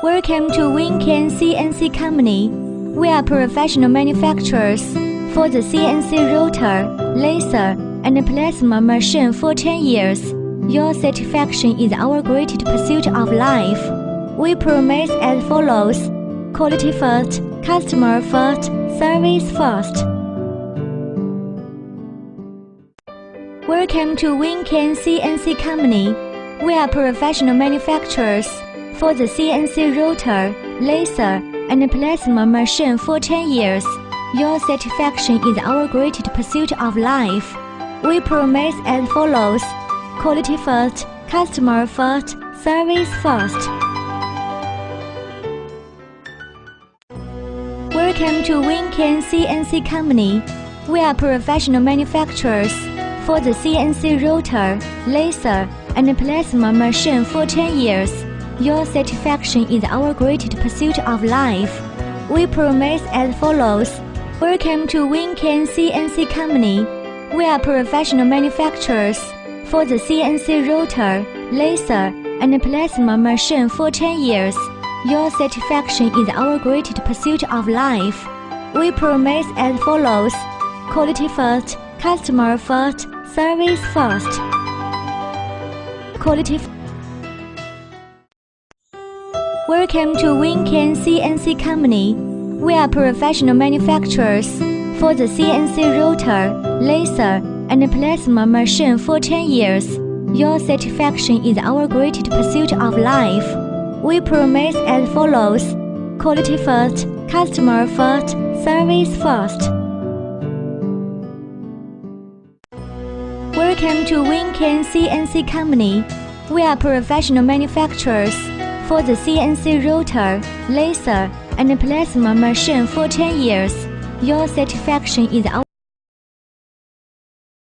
Welcome to CNC Company. We are professional manufacturers for the CNC router, laser, and plasma machine for 10 years. Your satisfaction is our greatest pursuit of life. We promise as follows: quality first, customer first, service first. Welcome to CNC Company. We are professional manufacturers for the CNC router, laser, and plasma machine for 10 years. Your satisfaction is our greatest pursuit of life. We promise as follows: quality first, customer first, service first. Welcome to CNC Company. We are professional manufacturers for the CNC router, laser, and plasma machine for 10 years. Your satisfaction is our greatest pursuit of life. We promise as follows: welcome to CNC Company. We are professional manufacturers for the CNC router, laser, and plasma machine for 10 years. Your satisfaction is our greatest pursuit of life. We promise as follows: quality first, customer first, service first. Quality. Welcome to CNC Company. We are professional manufacturers for the CNC router, laser, and plasma machine for 10 years. Your satisfaction is our greatest pursuit of life. We promise as follows: quality first, customer first, service first. Welcome to CNC Company. We are professional manufacturers for the CNC router, laser, and plasma machine for 10 years. Your satisfaction is our